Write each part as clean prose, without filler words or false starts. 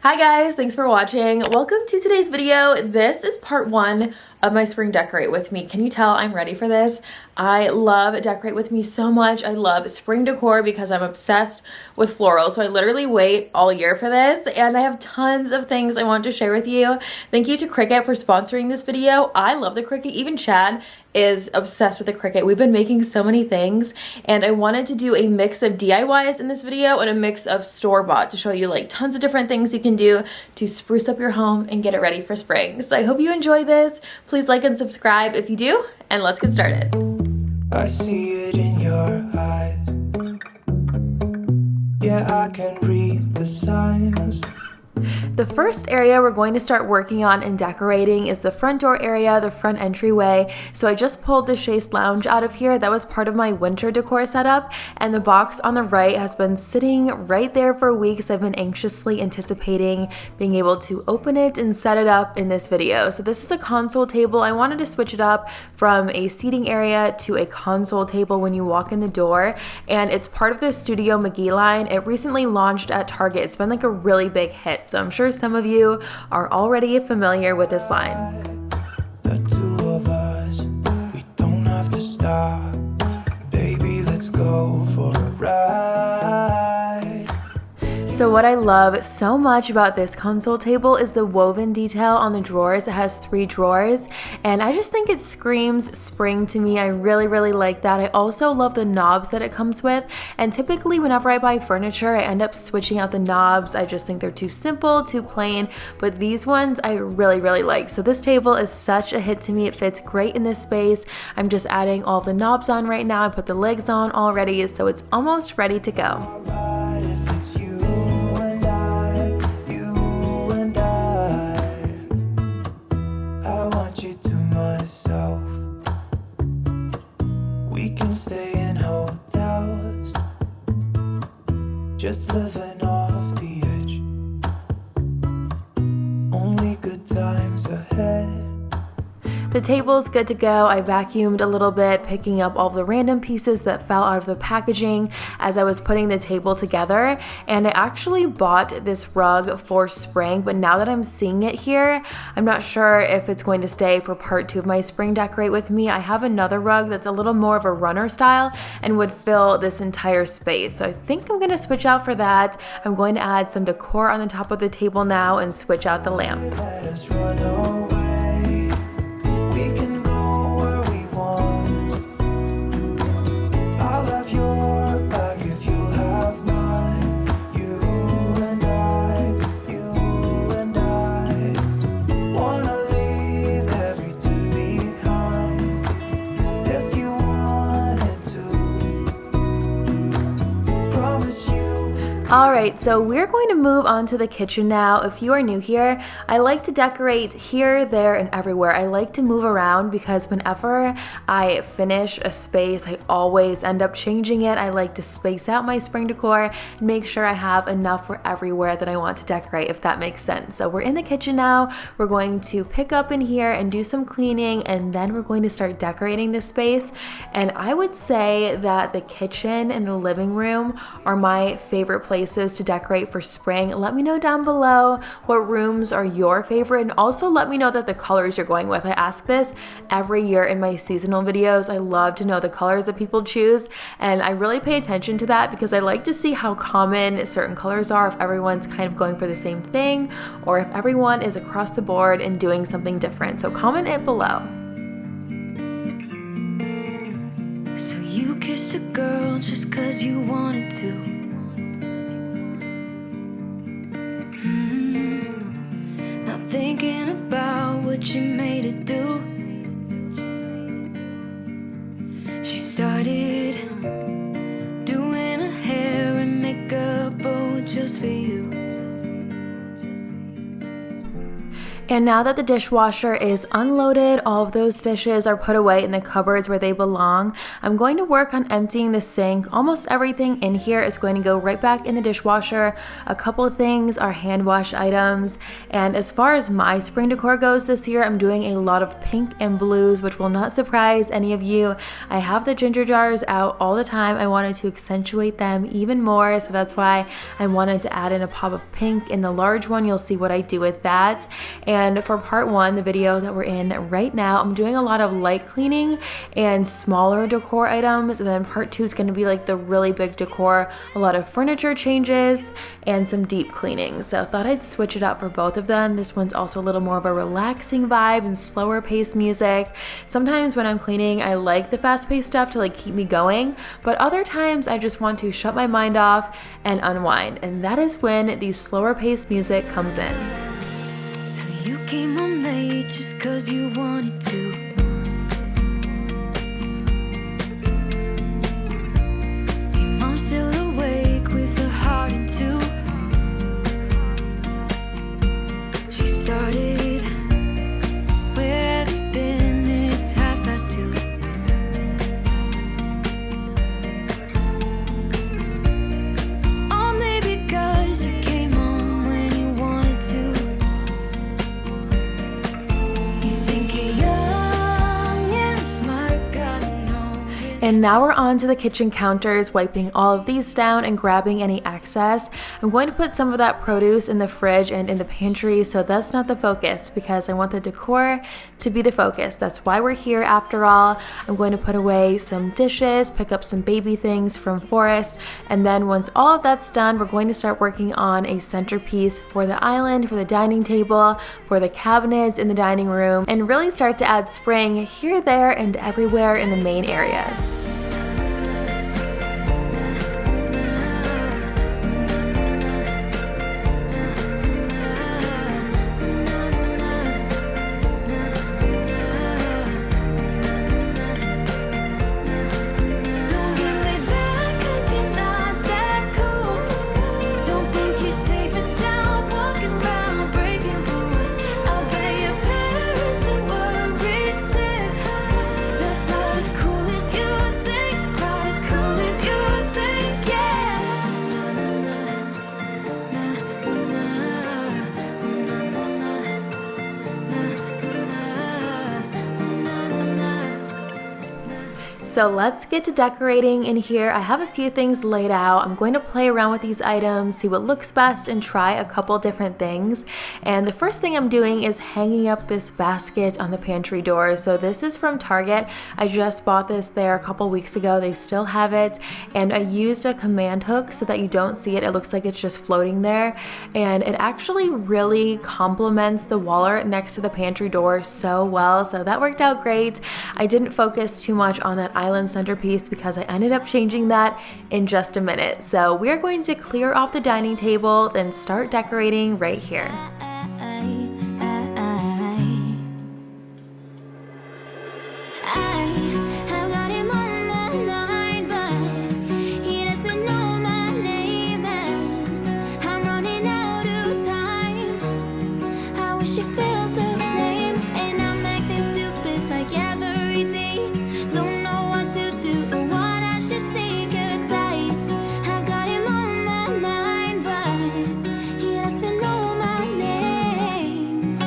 Hi guys, thanks for watching. Welcome to today's video. This is part one of my spring decorate with me. Can you tell I'm ready for this? I love decorate with me so much. I love spring decor because I'm obsessed with floral. So I literally wait all year for this and I have tons of things I want to share with you. Thank you to Cricut for sponsoring this video. I love the Cricut. Even Chad is obsessed with the Cricut. We've been making so many things and I wanted to do a mix of DIYs in this video and a mix of store-bought to show you like tons of different things you can do to spruce up your home and get it ready for spring. So I hope you enjoy this. Please like and subscribe if you do, and let's get started. I see it in your eyes. Yeah, I can read the signs. The first area we're going to start working on and decorating is the front door area, the front entryway. So I just pulled the chaise lounge out of here. That was part of my winter decor setup, and the box on the right has been sitting right there for weeks. I've been anxiously anticipating being able to open it and set it up in this video. So this is a console table. I wanted to switch it up from a seating area to a console table when you walk in the door, and it's part of the Studio McGee line. It recently launched at Target. It's been like a really big hit. So I'm sure some of you are already familiar with this line. The two of us, we don't have to stop. Baby, let's go for a ride. So what I love so much about this console table is the woven detail on the drawers. It has 3 drawers and I just think it screams spring to me. I really like that. I also love the knobs that it comes with, and typically whenever I buy furniture I end up switching out the knobs. I just think they're too simple, too plain, but these ones I really like. So this table is such a hit to me. It fits great in this space. I'm just adding all the knobs on right now. I put the legs on already, so it's almost ready to go. Just living off the edge. Only good times ahead. The table's good to go. I vacuumed a little bit, picking up all the random pieces that fell out of the packaging as I was putting the table together. And I actually bought this rug for spring, but now that I'm seeing it here, I'm not sure if it's going to stay for part 2 of my spring decorate with me. I have another rug that's a little more of a runner style and would fill this entire space. So I think I'm gonna switch out for that. I'm going to add some decor on the top of the table now and switch out the lamp. Let us run away. We can go where we want. I'll have your back if you have mine. You and I wanna leave everything behind. If you wanted to, promise you. Alright, so we're going to move on to the kitchen now. If you are new here, I like to decorate here, there, and everywhere. I like to move around because whenever I finish a space, I always end up changing it. I like to space out my spring decor and make sure I have enough for everywhere that I want to decorate, if that makes sense. So we're in the kitchen now. We're going to pick up in here and do some cleaning, and then we're going to start decorating this space. And I would say that the kitchen and the living room are my favorite places to decorate for spring. Let me know down below what rooms are your favorite, and also let me know that the colors you're going with. I ask this every year in my seasonal videos. I love to know the colors that people choose, and I really pay attention to that because I like to see how common certain colors are, if everyone's kind of going for the same thing or if everyone is across the board and doing something different. So comment it below. So you kissed a girl just 'cause you wanted to. Not thinking about what you made it do. She started doing her hair and makeup, oh, just for you. And now that the dishwasher is unloaded, all of those dishes are put away in the cupboards where they belong, I'm going to work on emptying the sink. Almost everything in here is going to go right back in the dishwasher. A couple of things are hand wash items. And as far as my spring decor goes this year, I'm doing a lot of pink and blues, which will not surprise any of you. I have the ginger jars out all the time. I wanted to accentuate them even more, so that's why I wanted to add in a pop of pink in the large one. You'll see what I do with that. And for part one, the video that we're in right now, I'm doing a lot of light cleaning and smaller decor items. And then part two is going to be like the really big decor, a lot of furniture changes and some deep cleaning. So I thought I'd switch it up for both of them. This one's also a little more of a relaxing vibe and slower paced music. Sometimes when I'm cleaning, I like the fast paced stuff to like keep me going, but other times I just want to shut my mind off and unwind. And that is when the slower paced music comes in. So you came home late just 'cause you wanted to. Your mom's still awake with her heart in two. She started, where have you been? It's 2:30. Only because you came home when you wanted to. You think you're young and smart, God knows. And now we're on to the kitchen counters, wiping all of these down and grabbing any excess. I'm going to put some of that produce in the fridge and in the pantry, so that's not the focus because I want the decor to be the focus. That's why we're here after all. I'm going to put away some dishes, pick up some baby things from Forest, and then once all of that's done, we're going to start working on a centerpiece for the island, for the dining table, for the cabinets in the dining room, and really start to add spring here, there, and everywhere in the main areas. Don't get laid back 'cause you're not that cool. Don't think you're safe and sound walking around breaking rules. I'll bet your parents are worried sick. That's not as cool as you think, not as cool as you think, yeah. So let's get to decorating in here. I have a few things laid out. I'm going to play around with these items, see what looks best, and try a couple different things. And the first thing I'm doing is hanging up this basket on the pantry door. So this is from Target. I just bought this there a couple weeks ago. They still have it. And I used a command hook so that you don't see it. It looks like it's just floating there. And it actually really complements the wall art next to the pantry door so well. So that worked out great. I didn't focus too much on that island centerpiece because I ended up changing that in just a minute. So we're going to clear off the dining table, then start decorating right here. I've got him on my mind, but he doesn't know my name, and I'm running out of time. I wish you felt the same, and I'm acting stupid like every day. Don't know what to do or what I should say, 'cause I've got him on my mind, but he doesn't know my name.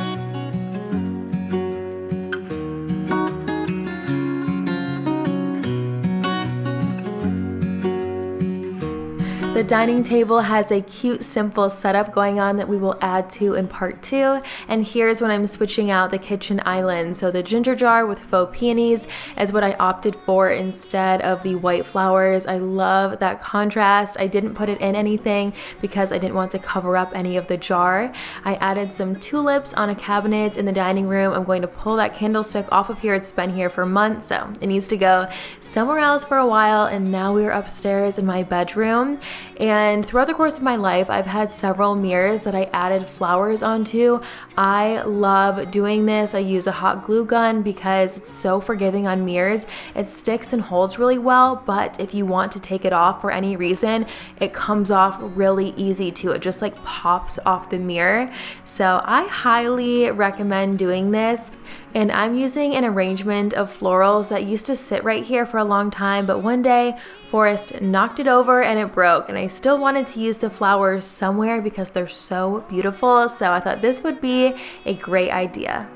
The dining table has a cute, simple setup going on that we will add to in part two. And here's when I'm switching out the kitchen island. So the ginger jar with faux peonies is what I opted for instead of the white flowers. I love that contrast. I didn't put it in anything because I didn't want to cover up any of the jar. I added some tulips on a cabinet in the dining room. I'm going to pull that candlestick off of here. It's been here for months, so it needs to go somewhere else for a while. And now we're upstairs in my bedroom. And throughout the course of my life, I've had several mirrors that I added flowers onto. I love doing this. I use a hot glue gun because it's so forgiving on mirrors. It sticks and holds really well, but if you want to take it off for any reason, it comes off really easy too. It just like pops off the mirror. So I highly recommend doing this. And I'm using an arrangement of florals that used to sit right here for a long time, but one day Forrest knocked it over and it broke, and I still wanted to use the flowers somewhere because they're so beautiful, so I thought this would be a great idea.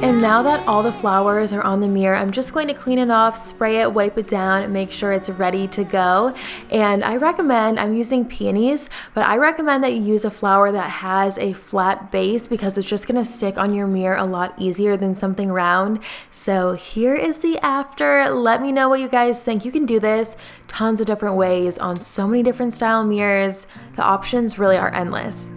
And now that all the flowers are on the mirror, I'm just going to clean it off, spray it, wipe it down, and make sure it's ready to go. And I'm using peonies, but I recommend that you use a flower that has a flat base because it's just going to stick on your mirror a lot easier than something round. So here is the after. Let me know what you guys think. You can do this tons of different ways on so many different style mirrors. The options really are endless.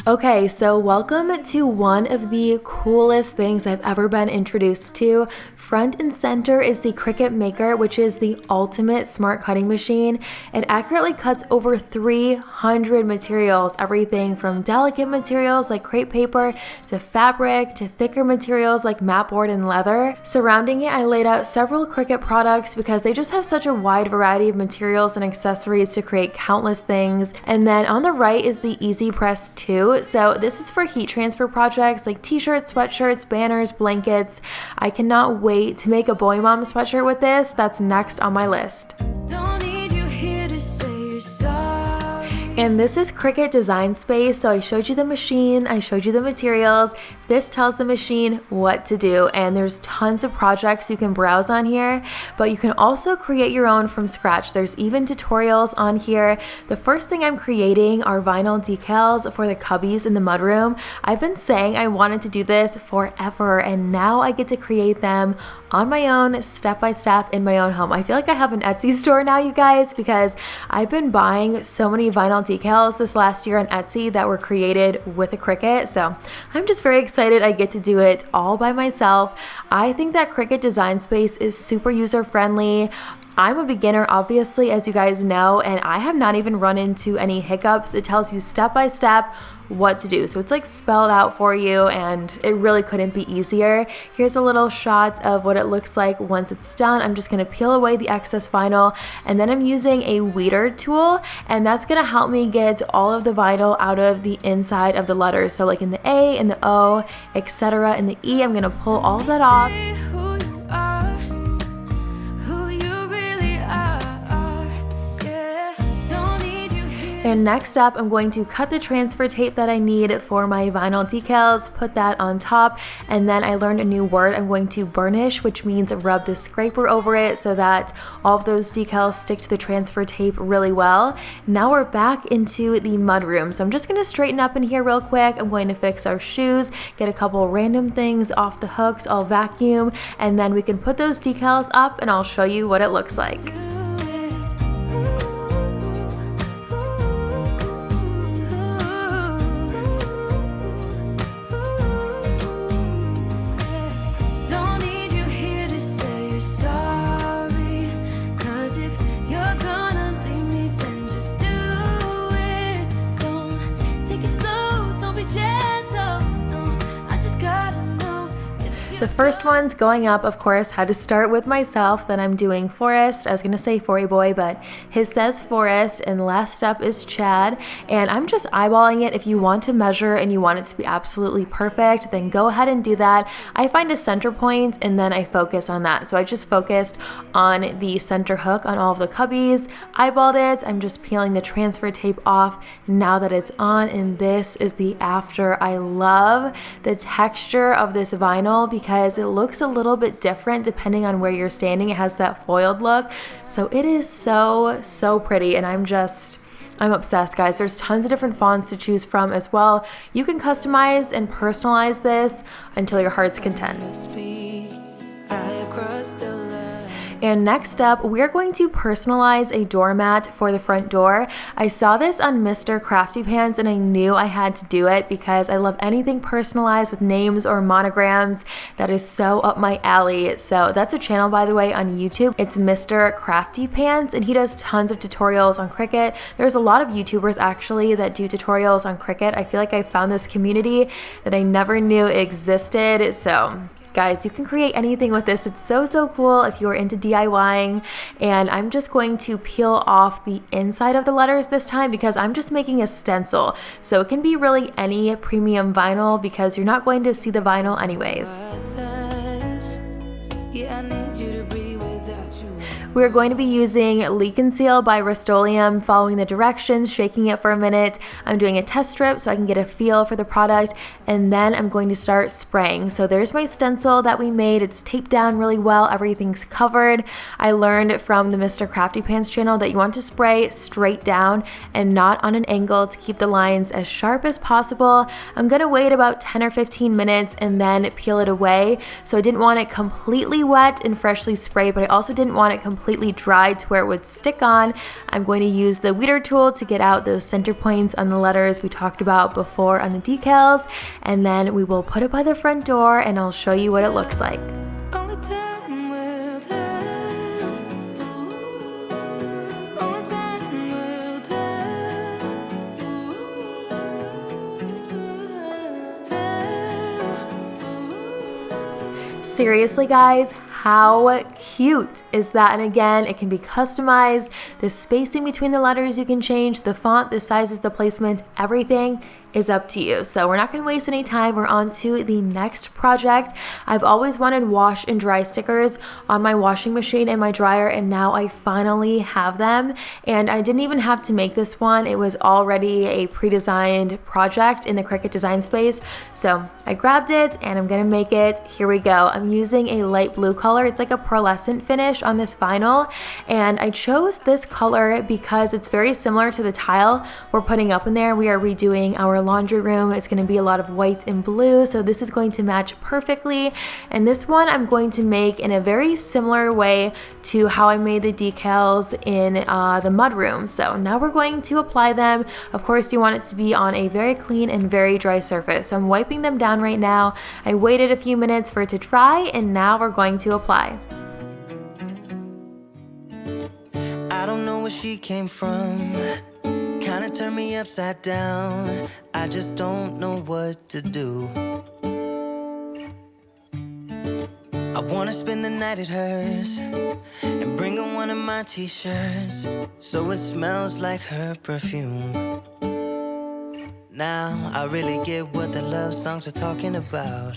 Okay, so welcome to one of the coolest things I've ever been introduced to. Front and center is the Cricut Maker, which is the ultimate smart cutting machine. It accurately cuts over 300 materials, everything from delicate materials like crepe paper to fabric to thicker materials like mat board and leather. Surrounding it, I laid out several Cricut products because they just have such a wide variety of materials and accessories to create countless things. And then on the right is the Easy Press 2. So this is for heat transfer projects like t-shirts, sweatshirts, banners, blankets. I cannot wait to make a Boy Mom sweatshirt with this. That's next on my list. Don't need you here to say you're sorry. And this is Cricut Design Space. So I showed you the machine, I showed you the materials. This tells the machine what to do, and there's tons of projects you can browse on here, but you can also create your own from scratch. There's even tutorials on here. The first thing I'm creating are vinyl decals for the cubbies in the mudroom. I've been saying I wanted to do this forever, and now I get to create them on my own, step by step, in my own home. I feel like I have an Etsy store now, you guys, because I've been buying so many vinyl decals this last year on Etsy that were created with a Cricut, so I'm just very excited I get to do it all by myself. I think that Cricut Design Space is super user-friendly. I'm a beginner, obviously, as you guys know, and I have not even run into any hiccups. It tells you step by step what to do. So it's like spelled out for you, and it really couldn't be easier. Here's a little shot of what it looks like once it's done. I'm just going to peel away the excess vinyl, and then I'm using a weeder tool, and that's going to help me get all of the vinyl out of the inside of the letters. So like in the A, in the O, etc. In the E, I'm going to pull all of that off. Say who you are, who you really are. Yeah, don't need you here. And next up, I'm going to cut the transfer tape that I need for my vinyl decals, put that on top, and then I learned a new word. I'm going to burnish, which means rub the scraper over it so that all of those decals stick to the transfer tape really well. Now we're back into the mudroom. So I'm just going to straighten up in here real quick. I'm going to fix our shoes, get a couple random things off the hooks, I'll vacuum, and then we can put those decals up and I'll show you what it looks like. Don't need you here to say you're sorry. 'Cause if you're gonna leave me, then just do it. Don't take it slow, don't be gentle. No, I just gotta know if The first one's going up, of course, had to start with myself, then I'm doing Forest. I was gonna say Fory Boy, but his says Forest, and the last step is Chad, and I'm just eyeballing it. If you want to measure and you want it to be absolutely perfect, then go ahead and do that. I find a center point and then I focus on that. So I just focused on the center hook on all of the cubbies, eyeballed it. I'm just peeling the transfer tape off now that it's on, and this is the after. I love the texture of this vinyl because it looks a little bit different depending on where you're standing. It has that foiled look, so it is so pretty, and I'm obsessed, guys. There's tons of different fonts to choose from as well. You can customize and personalize this until your heart's content. And next up, we're going to personalize a doormat for the front door. I saw this on Mr. Crafty Pants and I knew I had to do it because I love anything personalized with names or monograms. That is so up my alley. So that's a channel, by the way, on YouTube. It's Mr. Crafty Pants and he does tons of tutorials on Cricut. There's a lot of YouTubers actually that do tutorials on Cricut. I feel like I found this community that I never knew existed. So guys, you can create anything with this. It's so cool if you're into DIYing. And I'm just going to peel off the inside of the letters this time because I'm just making a stencil. So it can be really any premium vinyl because you're not going to see the vinyl anyways. We're going to be using Leak and Seal by Rust-Oleum, following the directions, shaking it for a minute. I'm doing a test strip so I can get a feel for the product, and then I'm going to start spraying. So there's my stencil that we made. It's taped down really well. Everything's covered. I learned from the Mr. Crafty Pants channel that you want to spray straight down and not on an angle to keep the lines as sharp as possible. I'm going to wait about 10 or 15 minutes and then peel it away. So I didn't want it completely wet and freshly sprayed, but I also didn't want it completely dry to where it would stick on. I'm going to use the weeder tool to get out those center points on the letters we talked about before on the decals, and then we will put it by the front door and I'll show you what it looks like. Seriously, guys, how cute is that? And again, it can be customized. The spacing between the letters you can change, the font, the sizes, the placement, everything is up to you. So we're not going to waste any time. We're on to the next project. I've always wanted wash and dry stickers on my washing machine and my dryer, and now I finally have them. And I didn't even have to make this one. It was already a pre-designed project in the Cricut design space. So I grabbed it and I'm going to make it. Here we go. I'm using a light blue color. It's like a pearlescent finish on this vinyl, and I chose this color because it's very similar to the tile we're putting up in there. We are redoing our laundry room. It's going to be a lot of white and blue, so this is going to match perfectly. And this one I'm going to make in a very similar way to how I made the decals in the mud room. So now we're going to apply them. Of course, you want it to be on a very clean and very dry surface. So I'm wiping them down right now. I waited a few minutes for it to dry, and now we're going to apply. I don't know where she came from. Kinda turned me upside down. I just don't know what to do. I wanna spend the night at hers and bring her one of my t-shirts so it smells like her perfume. Now I really get what the love songs are talking about,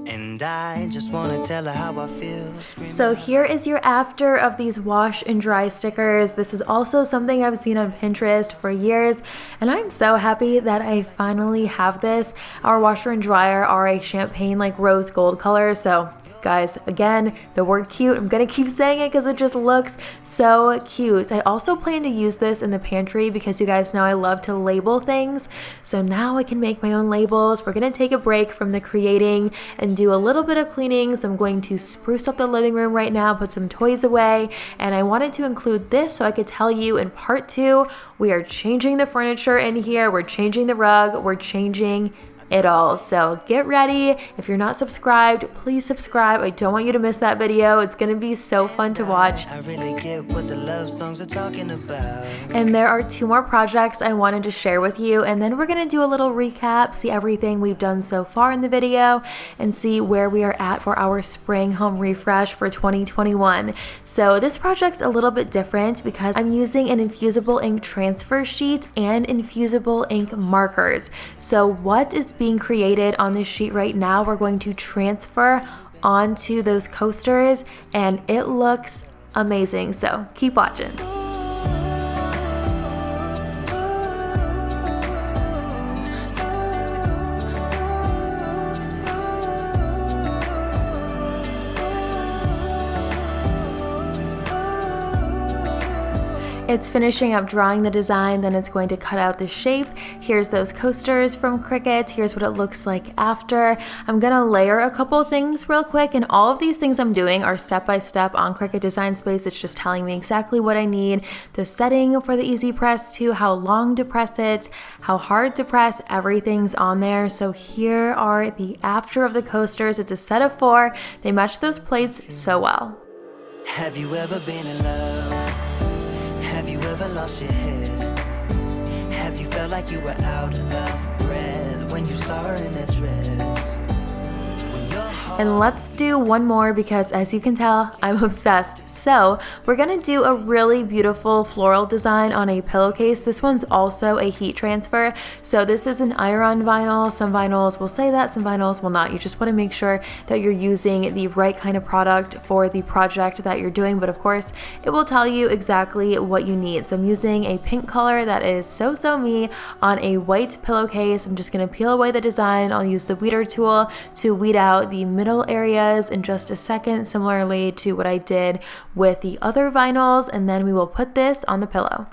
and I just wanna tell her how I feel. So here is your after of these wash and dry stickers. This is also something I've seen on Pinterest for years, and I'm so happy that I finally have this. Our washer and dryer are a champagne like rose gold color, so guys, again, the word cute, I'm gonna keep saying it because it just looks so cute. I also plan to use this in the pantry because you guys know I love to label things. So now I can make my own labels. We're gonna take a break from the creating and do a little bit of cleaning. So I'm going to spruce up the living room right now, put some toys away. And I wanted to include this so I could tell you in part 2, we are changing the furniture in here. We're changing the rug. We're changing it all. So get ready. If you're not subscribed, please subscribe. I don't want you to miss that video. It's gonna be so fun to watch. I really get what the love songs are talking about. And there are 2 more projects I wanted to share with you, and then we're gonna do a little recap, see everything we've done so far in the video, and see where we are at for our spring home refresh for 2021. So this project's a little bit different because I'm using an infusible ink transfer sheet and infusible ink markers. So what is being created on this sheet right now, we're going to transfer onto those coasters, and it looks amazing. So keep watching. It's finishing up drawing the design, then it's going to cut out the shape. Here's those coasters from Cricut. Here's what it looks like after. I'm gonna layer a couple things real quick, and all of these things I'm doing are step-by-step on Cricut Design Space. It's just telling me exactly what I need, the setting for the easy press to how long to press it, how hard to press, everything's on there. So here are the after of the coasters. It's a set of 4. They match those plates so well. Have you ever been in love? Have you ever lost your head? Have you felt like you were out of breath when you saw her in that dress? And let's do one more because, as you can tell, I'm obsessed. So we're gonna do a really beautiful floral design on a pillowcase. This one's also a heat transfer. So this is an iron vinyl. Some vinyls will say that, some vinyls will not. You just wanna make sure that you're using the right kind of product for the project that you're doing. But of course, it will tell you exactly what you need. So I'm using a pink color that is so me on a white pillowcase. I'm just gonna peel away the design. I'll use the weeder tool to weed out the middle areas in just a second, similarly to what I did with the other vinyls, and then we will put this on the pillow.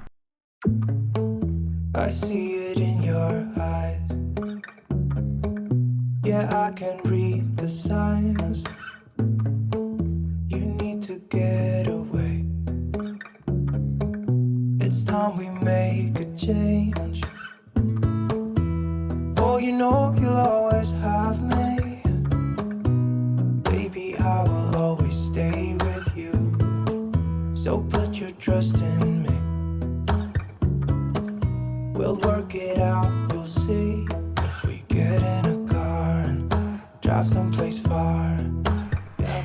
I see it in your eyes. Yeah, I can read the signs. You need to get away. It's time we make a change. Oh, you know you'll always have me. I will always stay with you. So put your trust in me. We'll work it out, you'll see. If we get in a car and drive someplace far.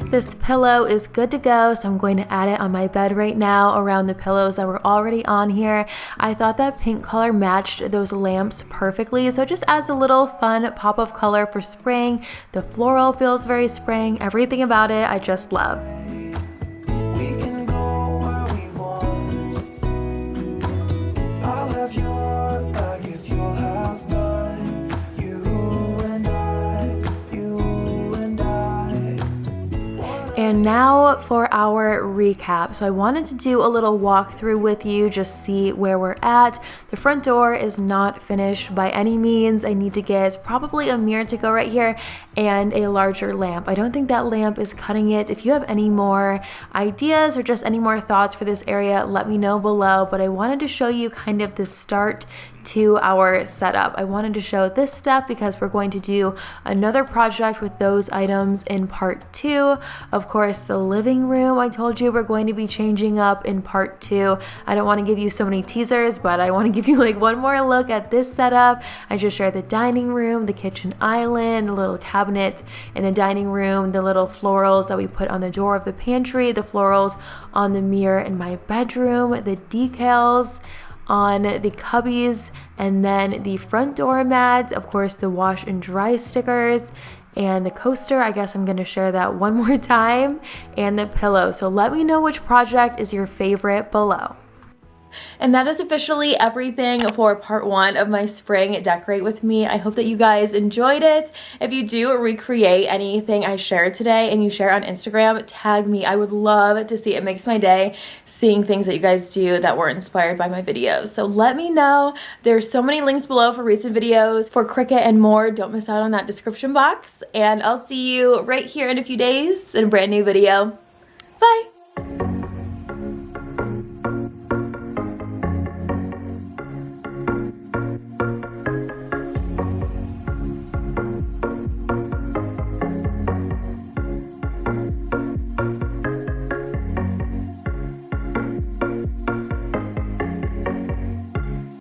This pillow is good to go, so I'm going to add it on my bed right now around the pillows that were already on here. I thought that pink color matched those lamps perfectly, so it just adds a little fun pop of color for spring. The floral feels very spring. Everything about it I just love. We can go where we want. I'll have your back if you'll have mine. You and I, you and I. And now for our recap. So I wanted to do a little walkthrough with you, just see where we're at. The front door is not finished by any means. I need to get probably a mirror to go right here and a larger lamp. I don't think that lamp is cutting it. If you have any more ideas or just any more thoughts for this area, let me know below. But I wanted to show you kind of the start to our setup. I wanted to show this step because we're going to do another project with those items in part 2. Of course, the living room, I told you we're going to be changing up in part 2. I don't want to give you so many teasers, but I want to give you like one more look at this setup. I just shared the dining room, the kitchen island, the little cabinet in the dining room, the little florals that we put on the door of the pantry, the florals on the mirror in my bedroom, the decals on the cubbies, and then the front door mat, of course the wash and dry stickers, and the coaster. I guess I'm going to share that one more time, and the pillow. So let me know which project is your favorite below. And that is officially everything for part 1 of my spring decorate with me. I hope that you guys enjoyed it. If you do recreate anything I shared today and you share on Instagram, tag me. I would love to see it. It makes my day seeing things that you guys do that were inspired by my videos. So let me know. There's so many links below for recent videos, for Cricut and more. Don't miss out on that description box. And I'll see you right here in a few days in a brand new video.